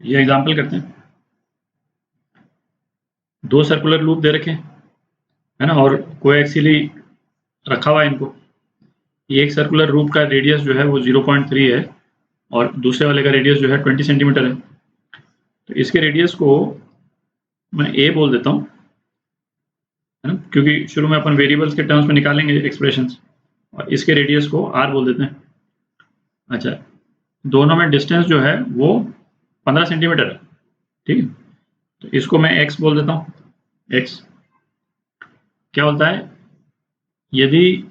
ये एग्जाम्पल करते हैं। 2 सर्कुलर लूप दे रखे है ना, और कोएक्सियली रखा हुआ है इनको। एक सर्कुलर लूप का रेडियस जो है वो 0.3 है और दूसरे वाले का रेडियस जो है 20 सेंटीमीटर है। तो इसके रेडियस को मैं ए बोल देता हूँ, है ना, क्योंकि शुरू में अपन वेरिएबल्स के टर्म्स में निकालेंगे एक्सप्रेशंस, और इसके रेडियस को आर बोल देते हैं। अच्छा, दोनों में डिस्टेंस जो है वो 15 सेंटीमीटर है, ठीक है। तो इसको मैं एक्स बोल देता हूँ। एक्स क्या बोलता है, यदि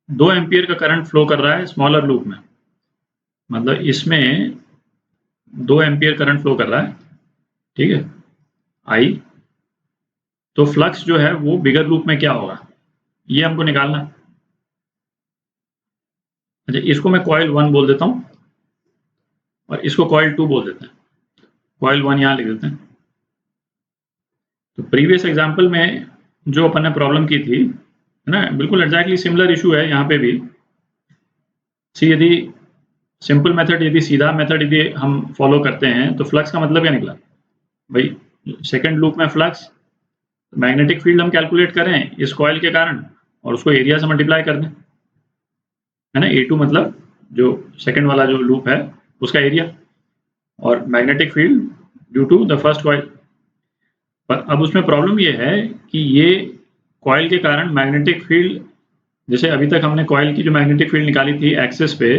2 एम्पियर का करंट फ्लो कर रहा है स्मॉलर लूप में, मतलब इसमें 2 एम्पियर करंट फ्लो कर रहा है, ठीक है, आई, तो फ्लक्स जो है वो बिगर लूप में क्या होगा, ये हमको निकालना। अच्छा, इसको मैं कॉइल 1 बोल देता हूँ और इसको कॉइल 2 बोल देते हैं। कॉइल 1 यहाँ लिख देते हैं। तो प्रीवियस एग्जाम्पल में जो अपन ने प्रॉब्लम की थी, है ना, बिल्कुल एग्जैक्टली सिमिलर इशू है यहाँ पे भी। सी, यदि सिंपल मेथड, यदि सीधा मेथड यदि हम फॉलो करते हैं तो फ्लक्स का मतलब क्या निकला भाई, सेकंड लूप में फ्लक्स, मैग्नेटिक फील्ड हम कैलकुलेट करें इस कॉइल के कारण और उसको एरिया से मल्टीप्लाई कर दें, है ना। A2 मतलब जो सेकंड वाला जो लूप है उसका एरिया, और magnetic field due to the first coil. पर अब उसमें प्रॉब्लम ये है कि ये कॉइल के कारण मैग्नेटिक फील्ड, जैसे अभी तक हमने कॉइल की जो मैग्नेटिक फील्ड निकाली थी एक्सिस पे,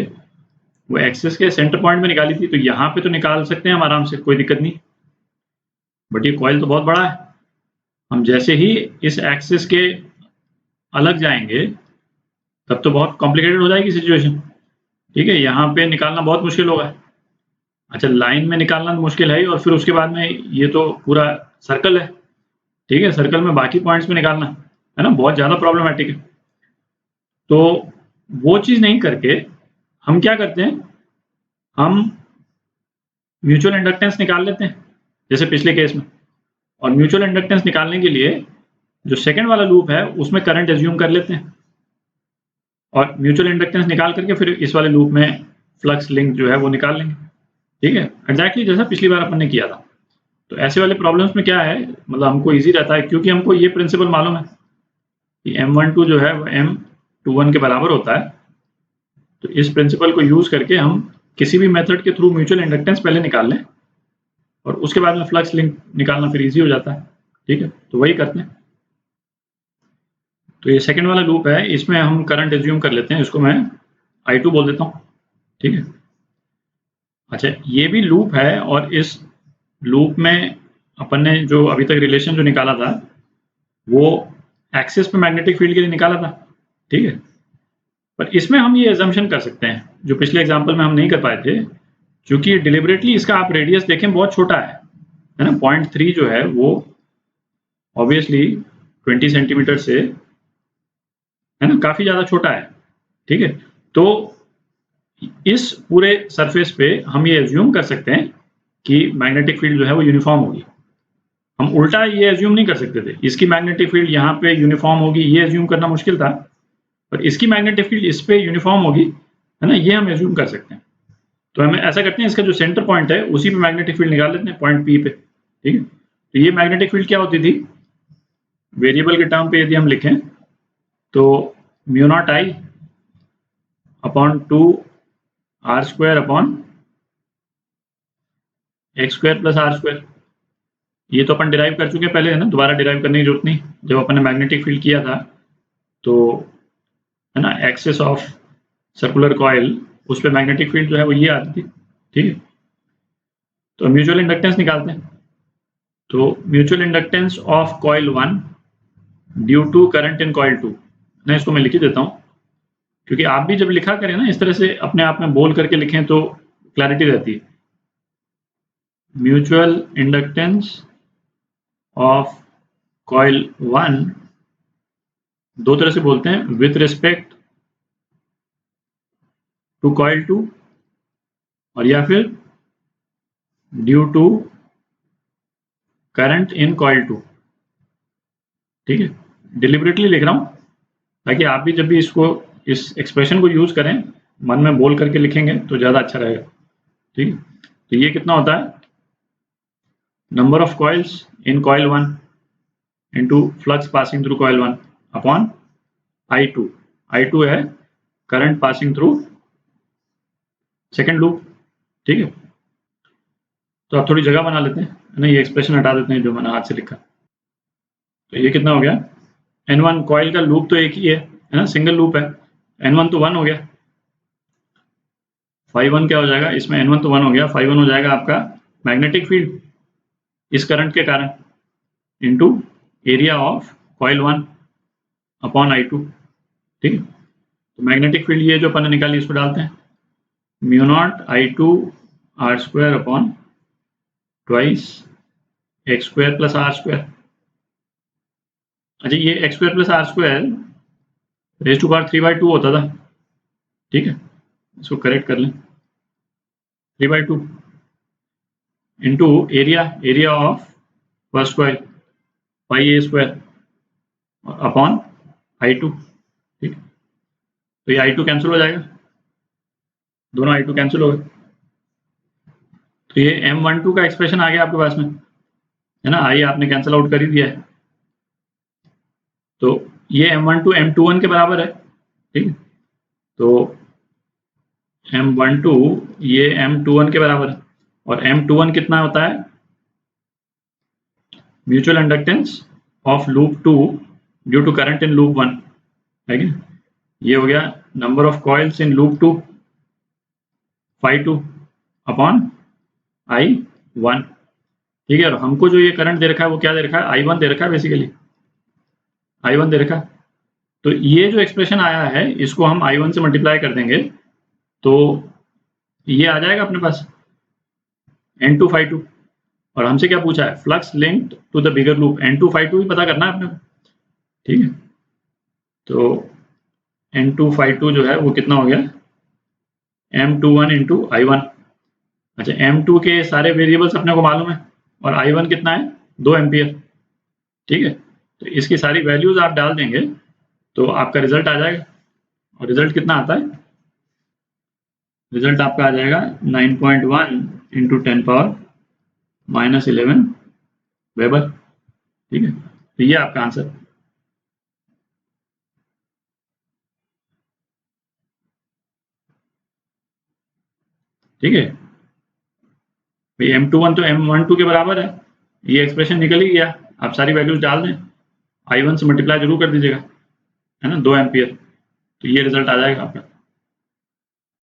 वो एक्सिस के सेंटर पॉइंट में निकाली थी, तो यहाँ पे तो निकाल सकते हैं हम आराम से, कोई दिक्कत नहीं। बट ये कॉइल तो बहुत बड़ा है, हम जैसे ही इस एक्सिस के अलग जाएंगे तब तो बहुत कॉम्प्लिकेटेड हो जाएगी सिचुएशन, ठीक है। यहाँ पे निकालना बहुत मुश्किल होगा। अच्छा, लाइन में निकालना तो मुश्किल है ही, और फिर उसके बाद में ये तो पूरा सर्कल है, ठीक है, सर्कल में बाकी पॉइंट्स में निकालना, है ना, बहुत ज़्यादा प्रॉब्लमेटिक है। तो वो चीज़ नहीं करके हम क्या करते हैं, हम म्यूचुअल इंडक्टेंस निकाल लेते हैं जैसे पिछले केस में। और म्यूचुअल इंडक्टेंस निकालने के लिए जो सेकंड वाला लूप है उसमें करंट एज्यूम कर लेते हैं, और म्यूचुअल इंडक्टेंस निकाल करके फिर इस वाले लूप में फ्लक्स लिंक जो है वो निकाल लेंगे, ठीक है, एग्जैक्टली जैसा पिछली बार अपन ने किया था। तो ऐसे वाले प्रॉब्लम्स में क्या है, मतलब हमको इजी रहता है, क्योंकि हमको ये प्रिंसिपल मालूम है कि M12 जो है वो M21 के बराबर होता है। तो इस प्रिंसिपल को यूज करके हम किसी भी मेथड के थ्रू म्यूचुअल इंडक्टेंस पहले निकाल लें और उसके बाद में फ्लक्स लिंक निकालना फिर इजी हो जाता है, ठीक है। तो वही करते हैं। तो ये सेकंड वाला लूप है, इसमें हम करंट एज्यूम कर लेते हैं, इसको मैं I2 बोल देता हूँ, ठीक है। अच्छा, ये भी लूप है, और इस लूप में अपन ने जो अभी तक रिलेशन जो निकाला था वो एक्सिस पे मैग्नेटिक फील्ड के लिए निकाला था, ठीक है। पर इसमें हम ये एजम्पशन कर सकते हैं जो पिछले एग्जाम्पल में हम नहीं कर पाए थे, क्योंकि डिलिबरेटली इसका आप रेडियस देखें बहुत छोटा है ना, 0.3 जो है वो ऑब्वियसली 20 सेंटीमीटर से, है ना, काफी ज्यादा छोटा है, ठीक है। तो इस पूरे सरफेस पे हम ये एज्यूम कर सकते हैं कि मैग्नेटिक फील्ड जो है वो यूनिफॉर्म होगी। हम उल्टा ये एज्यूम नहीं कर सकते थे, इसकी मैग्नेटिक फील्ड यहाँ पे यूनिफॉर्म होगी, ये एज्यूम करना मुश्किल था, पर इसकी मैग्नेटिक फील्ड इस पे यूनिफॉर्म होगी, है ना, ये हम एज्यूम कर सकते हैं। तो हम ऐसा करते हैं, इसका जो सेंटर पॉइंट है उसी पे मैग्नेटिक फील्ड निकाल लेते हैं, पॉइंट P पे, ठीक है। तो ये मैग्नेटिक फील्ड क्या होती थी, वेरिएबल के टर्म पे यदि हम लिखें तो μ0I upon 2 R² upon x² plus R²। ये तो अपन डिराइव कर चुके हैं पहले, है ना, दोबारा डिराइव करने की जरूरत नहीं। जब अपन ने मैग्नेटिक फील्ड किया था तो, है ना, एक्सिस ऑफ सर्कुलर कॉइल, उस पर मैग्नेटिक फील्ड जो है वो ये आती थी, ठीक है। तो म्यूचुअल इंडक्टेंस निकालते हैं। तो mutual inductance of coil 1 due to current in coil 2, ना, इसको मैं लिख ही देता हूँ, क्योंकि आप भी जब लिखा करें ना इस तरह से अपने आप में बोल करके लिखें तो क्लैरिटी रहती है। म्यूचुअल इंडक्टेंस ऑफ कॉइल 1 दो तरह से बोलते हैं, विथ रिस्पेक्ट टू कॉइल 2, और या फिर due to current in coil 2, ठीक है। डिलिबरेटली लिख रहा हूं ताकि आप भी जब भी इसको, इस एक्सप्रेशन को यूज करें, मन में बोल करके लिखेंगे तो ज्यादा अच्छा रहेगा, ठीक है। तो ये कितना होता है, number of coils in coil 1 into flux passing through coil 1 upon I2. I2 है current passing through second loop. ठीक है, तो आप थोड़ी जगह बना लेते हैं ना, ये एक्सप्रेशन हटा देते हैं जो मैंने हाथ से लिखा। तो ये कितना हो गया, N1 कॉइल का लूप तो एक ही है ना, सिंगल लूप है, N1 तो 1 हो गया, Φ1 क्या हो जाएगा, इसमें N1 तो 1 हो गया, Φ1 हो जाएगा आपका मैग्नेटिक फील्ड इस करंट के कारण into area of coil 1 upon I2। ठीक है, तो मैग्नेटिक फील्ड ये जो अपन ने निकाली इसको डालते हैं, mu naught I2 R square upon twice X square plus R square. अच्छा, ये X square plus R square raise to power 3/2 होता था। ठीक है, इसको करेक्ट कर लें, 3/2 into area of first coil pi A square upon I2। ठीक, तो ये I2 कैंसिल हो जाएगा, दोनों I2 कैंसिल हो गए, तो ये M12 का एक्सप्रेशन आ गया आपके पास में, है ना, आई आपने कैंसिल आउट कर ही दिया है, तो ये M12 M21 के बराबर है। ठीक है, तो M12 ये M21 के बराबर है, और M21 कितना होता है, mutual inductance of loop 2 due to current in loop 1 है क्या, ये हो गया number of coils in loop 2 Φ2 upon I1। ठीक है, और हमको जो ये करंट दे रखा है वो क्या दे रखा है, I1 दे रखा है, बेसिकली I1 दे रखा है, तो ये जो एक्सप्रेशन आया है इसको हम I1 से मल्टीप्लाई कर देंगे तो ये आ जाएगा अपने पास N2 Φ2, और हमसे क्या पूछा है, flux linked to the bigger loop, N2 Φ2 भी पता करना है अपने को। ठीक है, तो N2 Φ2 जो है वो कितना हो गया, M21 इंटू I1। अच्छा, M2 के सारे वेरिएबल्स अपने को मालूम है, और I1 कितना है, 2 एम्पियर। ठीक है, तो इसकी सारी वैल्यूज आप डाल देंगे तो आपका रिजल्ट आ जाएगा, और रिजल्ट कितना आता है, रिजल्ट आपका आ जाएगा 9.1 इंटू 10 पावर -11 वेबर। ठीक है, तो ये आपका आंसर। ठीक है, भाई M21 तो M12 के बराबर है, ये एक्सप्रेशन निकल ही गया, आप सारी वैल्यूज डाल दें, I1 से मल्टीप्लाई जरूर कर दीजिएगा, है ना, 2 एम्पियर, तो ये रिजल्ट आ जाएगा आपका।